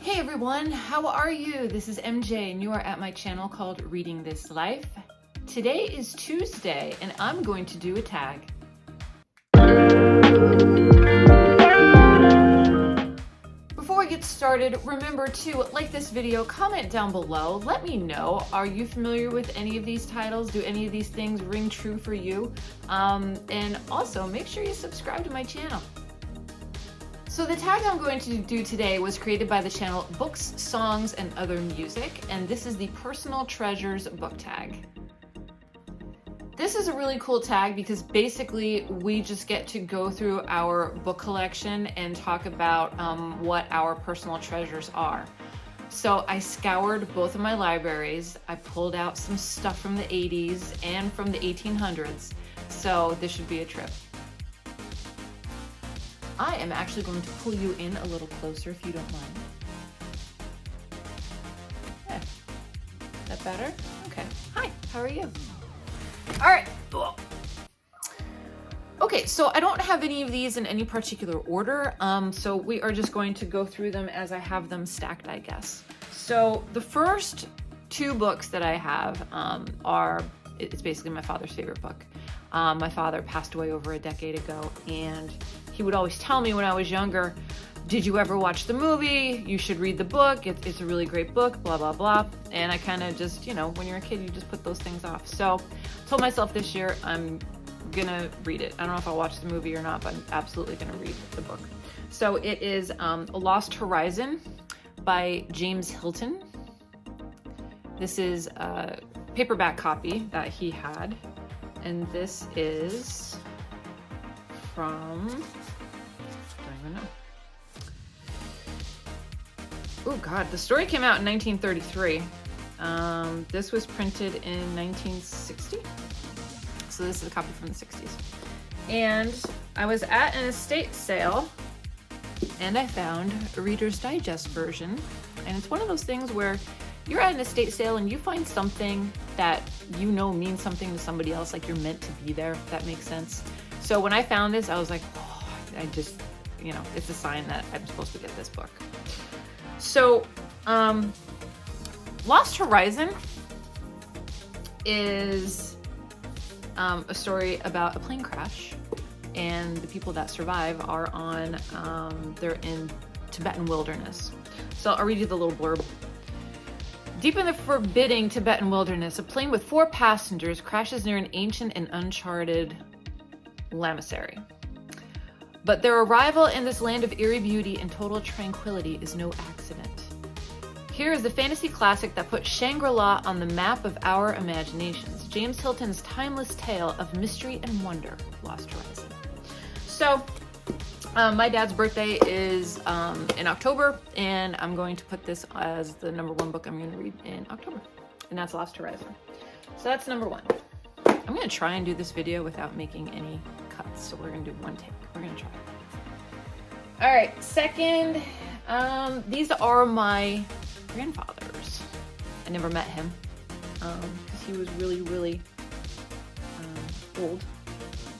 Hey everyone, how are you? This is MJ and you are at my channel called Reading This Life. Today is Tuesday and I'm going to do a tag. Before we get started, remember to like this video, comment down below, let me know, are you familiar with any of these titles? Do any of these things ring true for you? And also make sure you subscribe to my channel. So the tag I'm going to do today was created by the channel Books, Songs, and Other Music, and this is the Personal Treasures book tag. This is a really cool tag because basically we just get to go through our book collection and talk about what our personal treasures are. So I scoured both of my libraries. I pulled out some stuff from the 80s and from the 1800s. So this should be a trip. I am actually going to pull you in a little closer if you don't mind. Yeah. Is that better? Okay. Hi, how are you? All right. Okay, so I don't have any of these in any particular order. So we are just going to go through them as I have them stacked, I guess. So the first two books that I have it's basically my father's favorite book. My father passed away over a decade ago, and he would always tell me when I was younger, did you ever watch the movie? You should read the book. It's a really great book, blah, blah, blah. And I kind of just, you know, when you're a kid, you just put those things off. So I told myself this year, I'm gonna read it. I don't know if I'll watch the movie or not, but I'm absolutely gonna read the book. So it is A Lost Horizon by James Hilton. This is a paperback copy that he had. And this is from, don't even know. Oh God, the story came out in 1933. This was printed in 1960. So this is a copy from the 60s. And I was at an estate sale and I found a Reader's Digest version. And it's one of those things where you're at an estate sale and you find something that you know means something to somebody else, like you're meant to be there, if that makes sense. So when I found this, I was like, oh, I just, you know, it's a sign that I'm supposed to get this book. So, Lost Horizon is a story about a plane crash, and the people that survive are they're in Tibetan wilderness. So I'll read you the little blurb. Deep in the forbidding Tibetan wilderness, a plane with 4 passengers crashes near an ancient and uncharted lamasery. But their arrival in this land of eerie beauty and total tranquility is no accident. Here is the fantasy classic that put Shangri-La on the map of our imaginations. James Hilton's timeless tale of mystery and wonder, Lost Horizon. So, my dad's birthday is in October, and I'm going to put this as the #1 book I'm going to read in October, and that's Lost Horizon. So that's #1. I'm going to try and do this video without making any cuts, so we're going to do one take. We're going to try. All right, second, these are my grandfather's. I never met him because he was really, really old.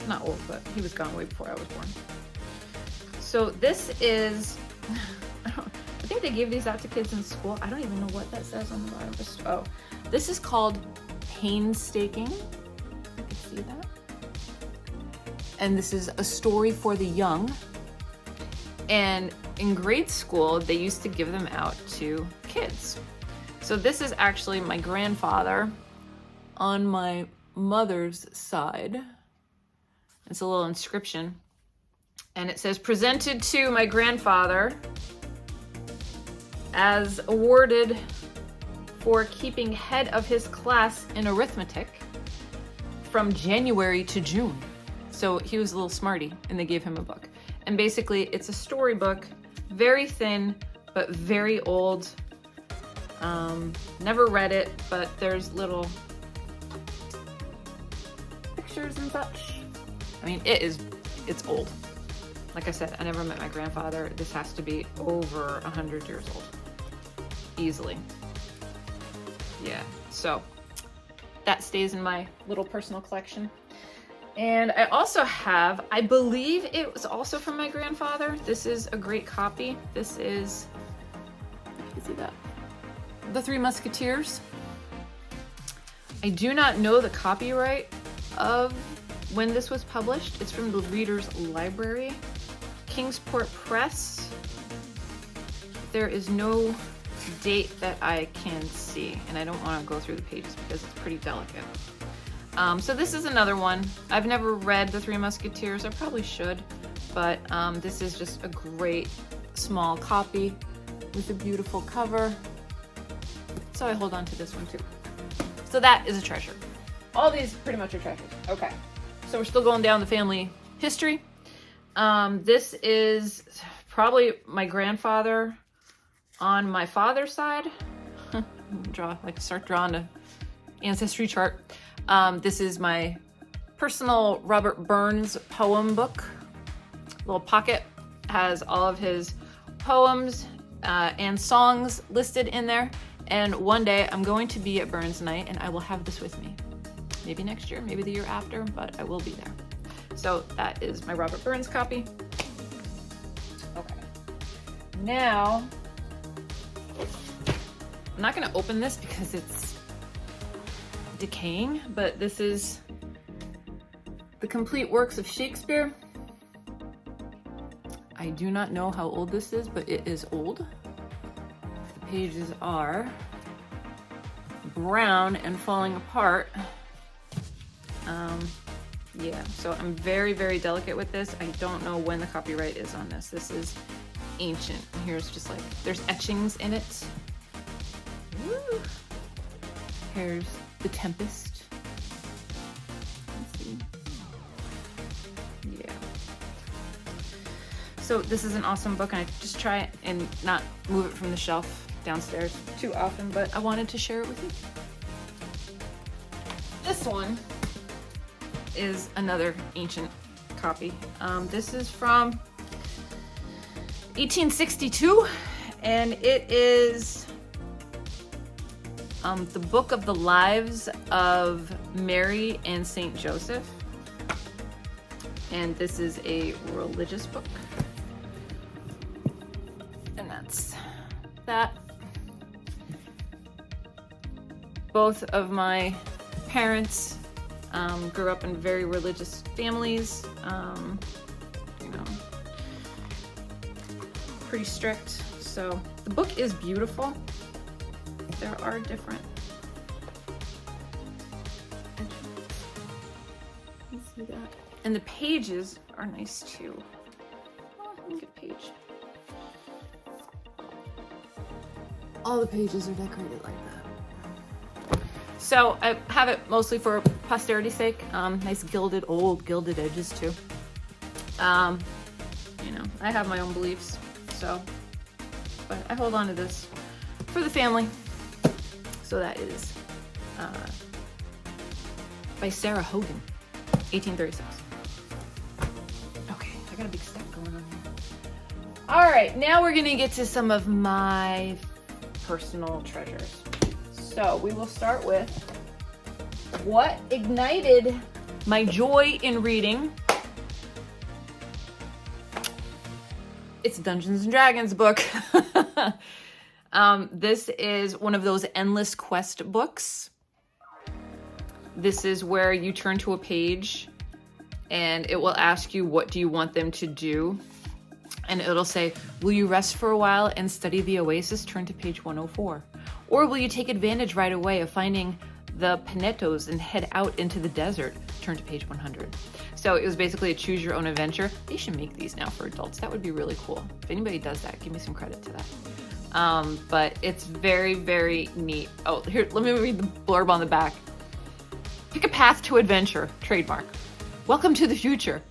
Not old, but he was gone way before I was born. So this is, I think they gave these out to kids in school. I don't even know what that says on the bottom. Oh, this is called Painstaking. You can see that. And this is a story for the young. And in grade school, they used to give them out to kids. So this is actually my grandfather on my mother's side. It's a little inscription. And it says, presented to my grandfather as awarded for keeping head of his class in arithmetic from January to June. So he was a little smarty and they gave him a book. And basically it's a storybook, very thin, but very old. Never read it, but there's little pictures and such. I mean, it's old. Like I said, I never met my grandfather. This has to be over 100 years old. Easily. Yeah, so that stays in my little personal collection. And I also have, I believe it was also from my grandfather. This is a great copy. This is you see that. The Three Musketeers. I do not know the copyright of when this was published. It's from the Reader's Library. Kingsport Press. There is no date that I can see, and I don't want to go through the pages because it's pretty delicate. So this is another one. I've never read The Three Musketeers. I probably should, but this is just a great small copy with a beautiful cover. So I hold on to this one too. So that is a treasure. All these pretty much are treasures. Okay. So we're still going down the family history. This is probably my grandfather on my father's side. Start drawing an ancestry chart. This is my personal Robert Burns poem book. Little pocket has all of his poems and songs listed in there. And one day I'm going to be at Burns Night and I will have this with me. Maybe next year, maybe the year after, but I will be there. So that is my Robert Burns copy. Okay. Now, I'm not gonna open this because it's decaying, but this is the complete works of Shakespeare. I do not know how old this is, but it is old. The pages are brown and falling apart. Yeah, so I'm very, very delicate with this. I don't know when the copyright is on this. This is ancient. Here's just like, there's etchings in it. Woo. Here's The Tempest. Let's see. Yeah. So this is an awesome book, and I just try and not move it from the shelf downstairs too often, but I wanted to share it with you. This one is another ancient copy. This is from 1862, and it is the book of the lives of Mary and Saint Joseph. And this is a religious book. And that's that. Both of my parents grew up in very religious families, you know, pretty strict. So the book is beautiful. There are different. You see that? And the pages are nice too. Oh, look at page. All the pages are decorated like that. So I have it mostly for posterity's sake. Nice gilded, old gilded edges too. You know, I have my own beliefs, so, but I hold on to this for the family. So that is by Sarah Hogan, 1836. Okay, I got a big stack going on here. All right, now we're gonna get to some of my personal treasures. So we will start with what ignited my joy in reading. It's Dungeons and Dragons book. This is one of those endless quest books. This is where you turn to a page and it will ask you, what do you want them to do? And it'll say, will you rest for a while and study the oasis? Turn to page 104. Or will you take advantage right away of finding the Pinetos and head out into the desert? Turn to page 100. So it was basically a choose your own adventure. They should make these now for adults. That would be really cool. If anybody does that, give me some credit to that. But it's very, very neat. Oh, here, let me read the blurb on the back. Pick a path to adventure, trademark. Welcome to the future.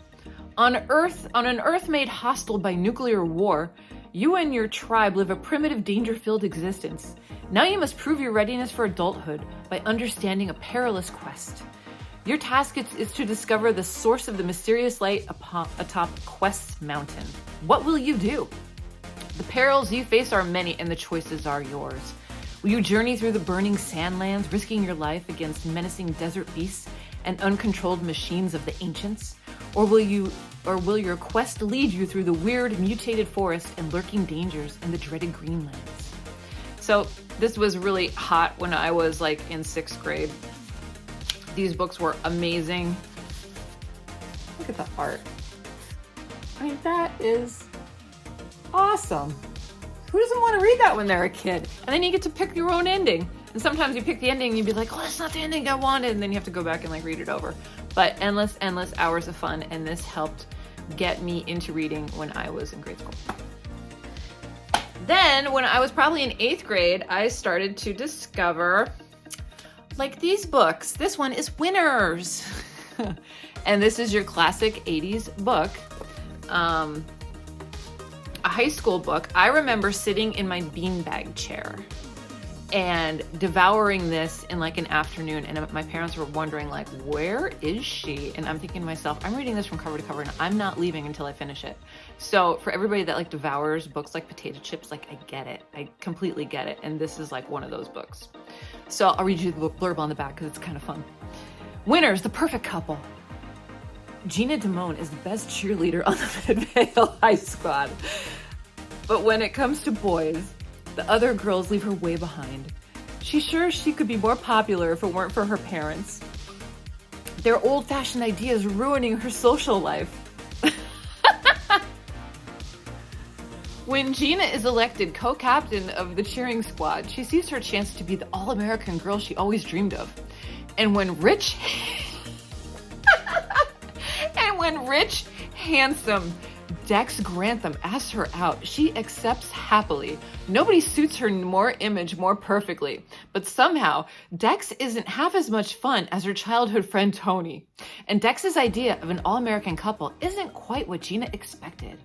On an Earth made hostile by nuclear war, you and your tribe live a primitive, danger-filled existence. Now you must prove your readiness for adulthood by understanding a perilous quest. Your task is to discover the source of the mysterious light atop Quest Mountain. What will you do? The perils you face are many and the choices are yours. Will you journey through the burning sandlands, risking your life against menacing desert beasts and uncontrolled machines of the ancients? Or will your quest lead you through the weird, mutated forest and lurking dangers in the dreaded Greenlands? So this was really hot when I was like in 6th grade. These books were amazing. Look at the art. I mean, that is awesome. Who doesn't want to read that when they're a kid? And then you get to pick your own ending. And sometimes you pick the ending and you'd be like, oh, that's not the ending I wanted. And then you have to go back and like read it over. But endless hours of fun. And this helped get me into reading when I was in grade school. Then when I was probably in 8th grade, I started to discover like these books. This one is Winners. And this is your classic 80s book. A high school book. I remember sitting in my beanbag chair and devouring this in like an afternoon, and my parents were wondering like, where is she? And I'm thinking to myself, I'm reading this from cover to cover and I'm not leaving until I finish it. So for everybody that like devours books like potato chips, like I get it. I completely get it. And this is like one of those books. So I'll read you the blurb on the back because it's kind of fun. Winners, the perfect couple. Gina Damone is the best cheerleader on the Midvale High Squad. But when it comes to boys, the other girls leave her way behind. She's sure she could be more popular if it weren't for her parents. Their old-fashioned ideas ruining her social life. When Gina is elected co-captain of the cheering squad, she sees her chance to be the all-American girl she always dreamed of. And when rich, handsome Dex Grantham asks her out, she accepts happily. Nobody suits her image more perfectly. But somehow, Dex isn't half as much fun as her childhood friend Tony. And Dex's idea of an all-American couple isn't quite what Gina expected.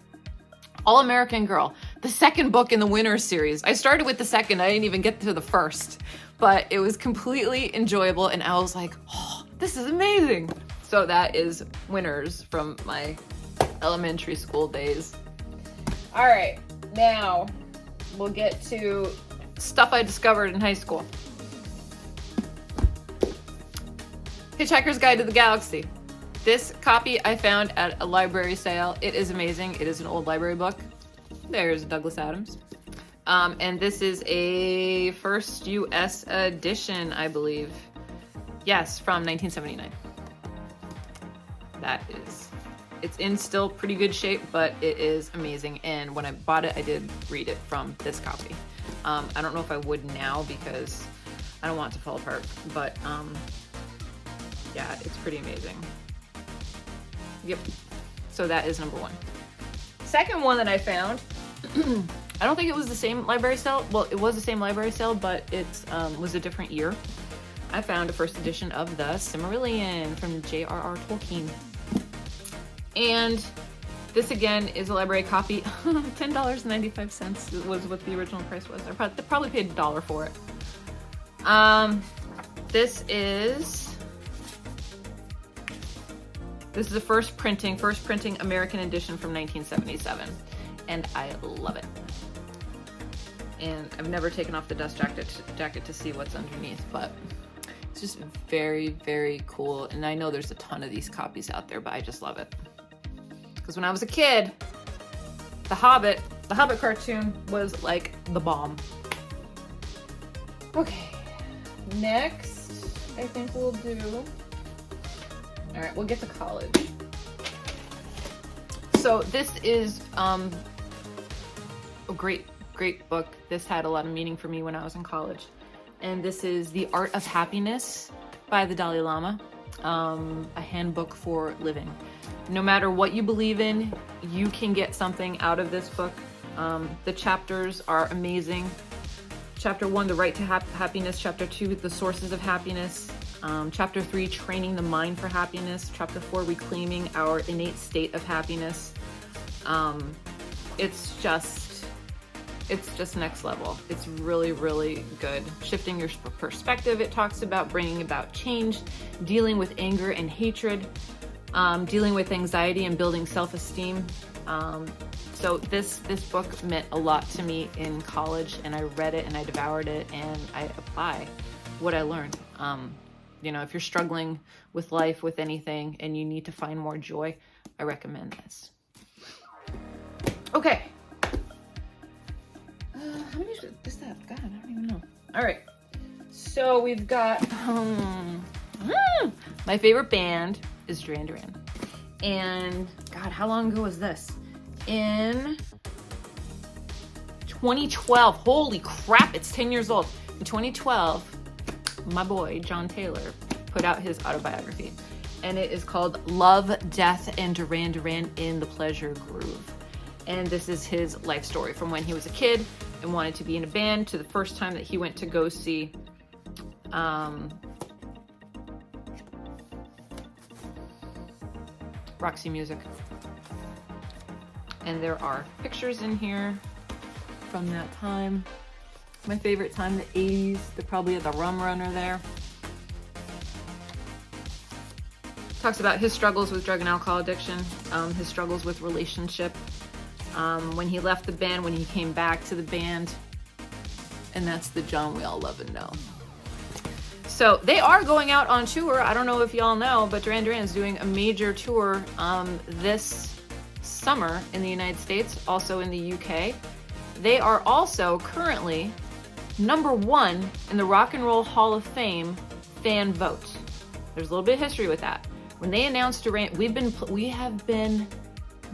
All-American Girl, the second book in the Winners series. I started with the second, I didn't even get to the first. But it was completely enjoyable, and I was like, oh, this is amazing. So that is Winners from my elementary school days. All right, now we'll get to stuff I discovered in high school. Hitchhiker's Guide to the Galaxy. This copy I found at a library sale. It is amazing. It is an old library book. There's Douglas Adams. And this is a first US edition, I believe. Yes, from 1979. It's in still pretty good shape, but it is amazing. And when I bought it, I did read it from this copy. I don't know if I would now because I don't want it to fall apart, but yeah, it's pretty amazing. Yep. So that is number one. Second one that I found, I don't think it was the same library sale. Well, it was the same library sale, but it was a different year. I found a first edition of the Silmarillion from J.R.R. Tolkien. And this again is a library copy. $10.95 was what the original price was. I probably paid $1 for it. This is the first printing American edition from 1977. And I love it. And I've never taken off the dust jacket to see what's underneath, but it's just very, very cool. And I know there's a ton of these copies out there, but I just love it. Because when I was a kid, the Hobbit cartoon was like the bomb. Okay, next I think we'll do, all right, we'll get to college. So this is a great book. This had a lot of meaning for me when I was in college. And this is The Art of Happiness by the Dalai Lama, a handbook for living. No matter what you believe in, you can get something out of this book. The chapters are amazing. Chapter 1, The Right to Happiness. Chapter 2, The Sources of Happiness. Chapter 3, Training the Mind for Happiness. Chapter 4, Reclaiming Our Innate State of Happiness. It's just next level. It's really, really good. Shifting your perspective, it talks about bringing about change, dealing with anger and hatred, dealing with anxiety and building self-esteem. So this book meant a lot to me in college, and I read it and I devoured it, and I apply what I learned. If you're struggling with life, with anything, and you need to find more joy, I recommend this. Okay. how many is that? God, I don't even know. All right. So we've got my favorite band is Duran Duran. And God, how long ago was this? In 2012. Holy crap, it's 10 years old. In 2012, my boy, John Taylor, put out his autobiography. And it is called Love, Death, and Duran Duran in the Pleasure Groove. And this is his life story from when he was a kid and wanted to be in a band to the first time that he went to go see Roxy Music. And there are pictures in here from that time. My favorite time, the 80s. They probably had the Rum Runner there. Talks about his struggles with drug and alcohol addiction, his struggles with relationship, when he left the band, when he came back to the band, and that's the John we all love and know. So they are going out on tour. I don't know if y'all know, but Duran Duran is doing a major tour this summer in the United States, also in the UK. They are also currently #1 in the Rock and Roll Hall of Fame fan vote. There's a little bit of history with that. When they announced Duran, we have been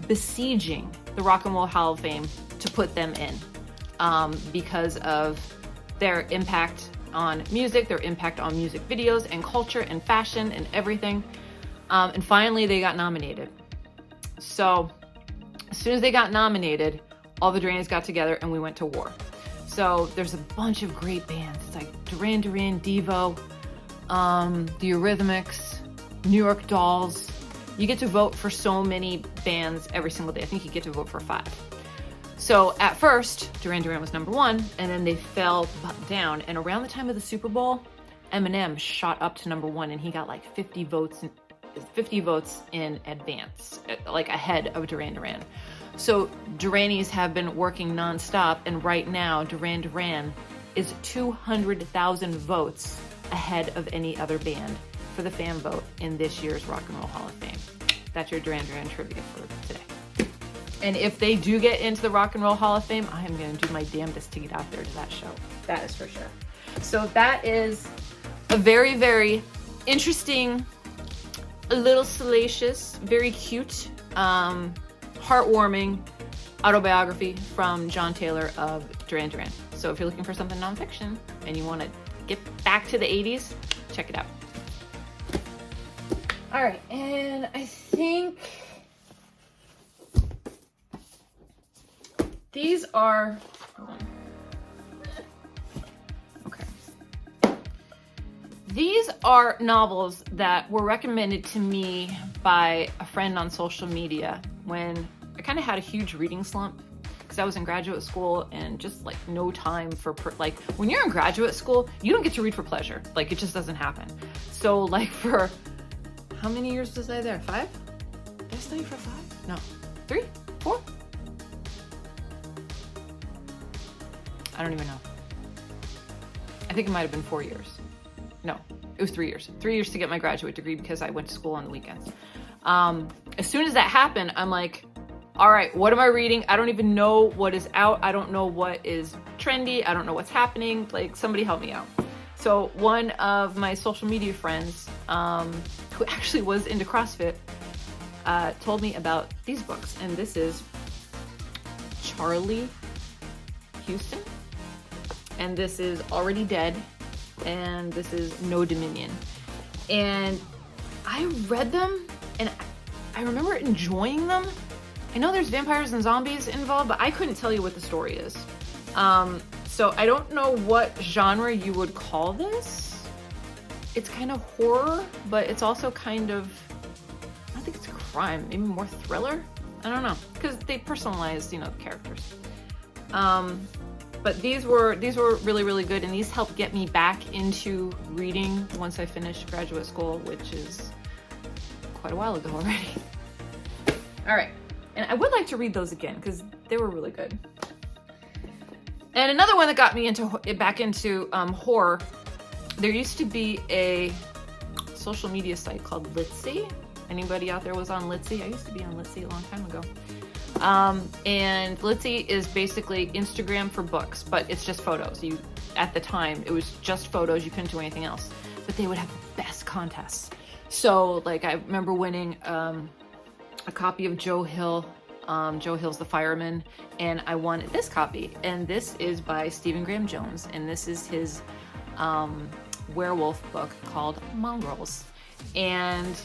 besieging the Rock and Roll Hall of Fame to put them in because of their impact on music, their impact on music videos and culture and fashion and everything. And finally, they got nominated. So as soon as they got nominated, all the Durans got together and we went to war. So there's a bunch of great bands. It's like Duran Duran, Devo, the Eurythmics, New York Dolls. You get to vote for so many bands every single day. I think you get to vote for 5. So at first, Duran Duran was #1, and then they fell down. And around the time of the Super Bowl, Eminem shot up to #1, and he got like 50 votes in advance, like ahead of Duran Duran. So Duranis have been working nonstop, and right now Duran Duran is 200,000 votes ahead of any other band for the fan vote in this year's Rock and Roll Hall of Fame. That's your Duran Duran trivia for today. And if they do get into the Rock and Roll Hall of Fame, I am going to do my damnedest to get out there to that show. That is for sure. So that is a very, very interesting, a little salacious, very cute, heartwarming autobiography from John Taylor of Duran Duran. So if you're looking for something nonfiction and you want to get back to the 80s, check it out. All right, and I think these are, okay. These are novels that were recommended to me by a friend on social media when I kind of had a huge reading slump because I was in graduate school and just like no time for, like when you're in graduate school, you don't get to read for pleasure. Like it just doesn't happen. So like for, how many years was I there? 5? Did I study for 5? No. 3? 4? I don't even know. I think it might have been 4 years. No, it was 3 years. 3 years to get my graduate degree because I went to school on the weekends. As soon as that happened, I'm like, all right, what am I reading? I don't even know what is out. I don't know what is trendy. I don't know what's happening. Like, somebody help me out. So one of my social media friends, who actually was into CrossFit, told me about these books. And this is Charlie Huston. And this is Already Dead. And this is No Dominion. And I read them and I remember enjoying them. I know there's vampires and zombies involved, but I couldn't tell you what the story is. So I don't know what genre you would call this. It's kind of horror, but it's also kind of, I don't think it's crime, maybe more thriller. I don't know, because they personalized, the characters. But these were really, really good, and these helped get me back into reading once I finished graduate school, which is quite a while ago already. All right, and I would like to read those again because they were really good. And another one that got me back into horror, there used to be a social media site called Litsy. Anybody out there was on Litsy? I used to be on Litsy a long time ago. And Litzy is basically Instagram for books, but it's just photos. At the time, it was just photos. You couldn't do anything else. But they would have the best contests. So, like, I remember winning a copy of Joe Hill. Joe Hill's The Fireman, and I won this copy. And this is by Stephen Graham Jones, and this is his werewolf book called Mongrels. And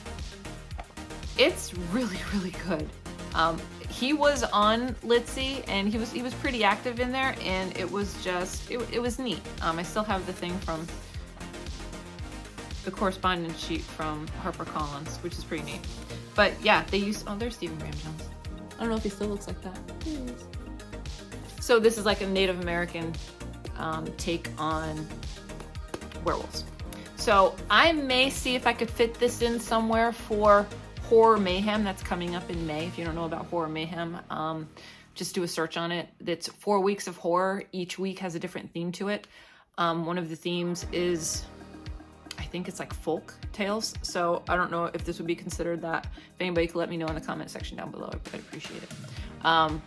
it's really, really good. He was on Litzy, and he was pretty active in there, and it was just, it was neat. I still have the thing from the correspondence sheet from HarperCollins, which is pretty neat. But yeah, they used, oh, there's Stephen Graham Jones. I don't know if he still looks like that. So this is like a Native American take on werewolves. So I may see if I could fit this in somewhere for Horror Mayhem. That's coming up in May. If you don't know about Horror Mayhem, just do a search on it. It's 4 weeks of horror. Each week has a different theme to it. One of the themes is, I think it's like folk tales. So I don't know if this would be considered that. If anybody could let me know in the comment section down below, I'd appreciate it.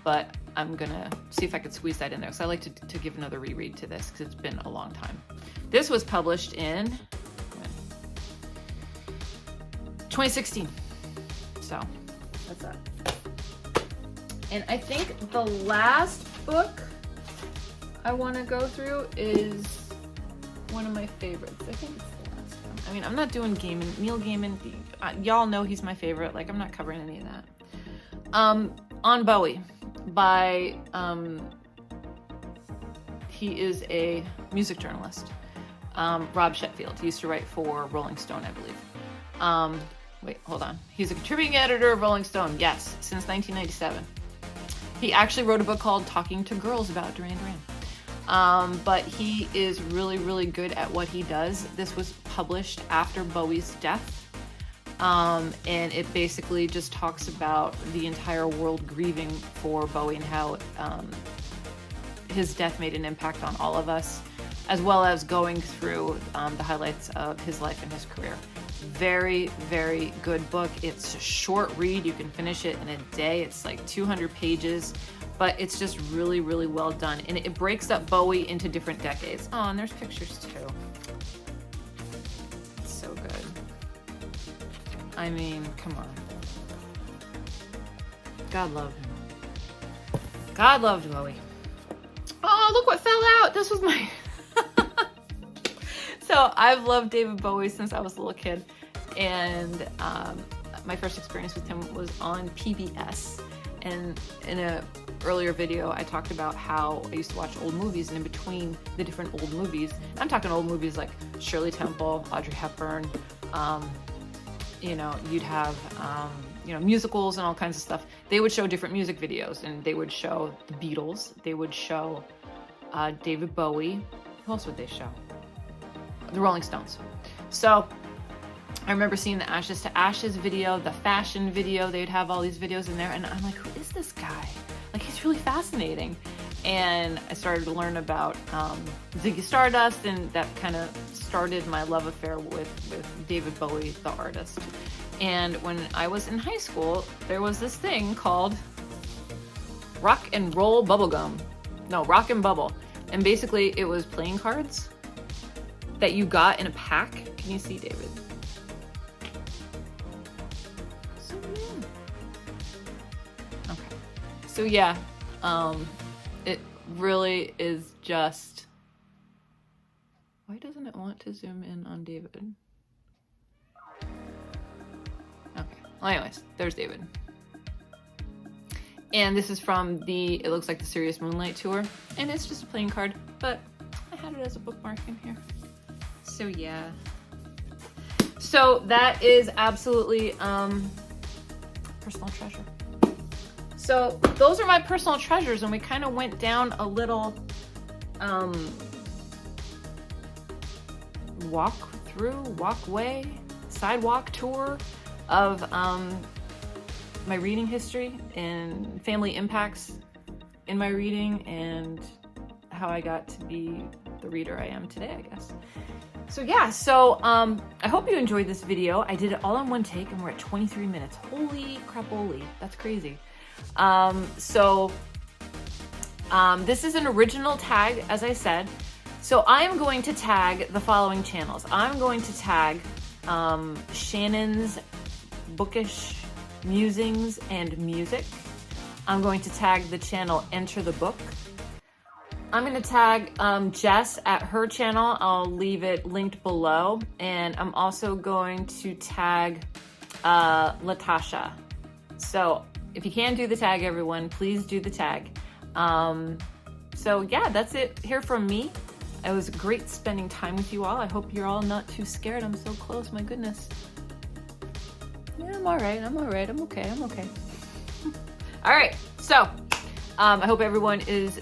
But I'm gonna see if I could squeeze that in there. So I like to give another reread to this because it's been a long time. This was published in 2016. So that's that. And I think the last book I want to go through is one of my favorites. I think it's the last one. I mean, I'm not doing Gaiman. Neil Gaiman, y'all know he's my favorite. Like, I'm not covering any of that. On Bowie by, he is a music journalist. Rob Sheffield. He used to write for Rolling Stone, I believe. Wait, hold on. He's a contributing editor of Rolling Stone. Yes, since 1997. He actually wrote a book called Talking to Girls about Duran Duran. But he is really, really good at what he does. This was published after Bowie's death. And it basically just talks about the entire world grieving for Bowie and how his death made an impact on all of us, as well as going through the highlights of his life and his career. Very, very good book. It's a short read. You can finish it in a day. It's like 200 pages, but it's just really, really well done. And it breaks up Bowie into different decades. Oh, and there's pictures too. It's so good. I mean, come on. God loved him. God loved Bowie. Oh, look what fell out. This was my... So I've loved David Bowie since I was a little kid, and my first experience with him was on PBS. And in an earlier video, I talked about how I used to watch old movies, and in between the different old movies, I'm talking old movies like Shirley Temple, Audrey Hepburn, you know, you'd have, you know, musicals and all kinds of stuff. They would show different music videos, and they would show the Beatles. They would show David Bowie. Who else would they show? The Rolling Stones. So I remember seeing the Ashes to Ashes video, the fashion video. They'd have all these videos in there, and I'm like, who is this guy? Like, he's really fascinating. And I started to learn about Ziggy Stardust, and that kind of started my love affair with David Bowie, the artist. And when I was in high school, there was this thing called Rock and Roll Bubblegum. No, Rock and Bubble. And basically it was playing cards that you got in a pack. Can you see, David? Zoom in. Okay. So yeah, it really is just... Why doesn't it want to zoom in on David? Okay. Well, anyways, there's David. And this is from the, it looks like the Serious Moonlight tour. And it's just a playing card, but I had it as a bookmark in here. So yeah. So that is absolutely personal treasure. So those are my personal treasures, and we kind of went down a little sidewalk tour of my reading history and family impacts in my reading and how I got to be the reader I am today, I guess. So yeah, so I hope you enjoyed this video. I did it all in one take, and we're at 23 minutes. Holy crapoly, that's crazy. This is an original tag, as I said. So I am going to tag the following channels. I'm going to tag Shannon's Bookish Musings and Music. I'm going to tag the channel Enter the Book. I'm going to tag Jess at her channel. I'll leave it linked below. And I'm also going to tag Latasha. So if you can do the tag, everyone, please do the tag. So yeah, that's it here from me. It was great spending time with you all. I hope you're all not too scared. I'm so close, my goodness. Yeah, I'm all right. I'm okay. All right, so I hope everyone is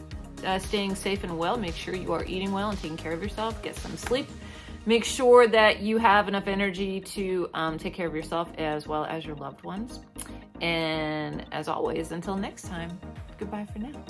staying safe and well. Make sure you are eating well and taking care of yourself. Get some sleep. Make sure that you have enough energy to take care of yourself as well as your loved ones. And as always, until next time, goodbye for now.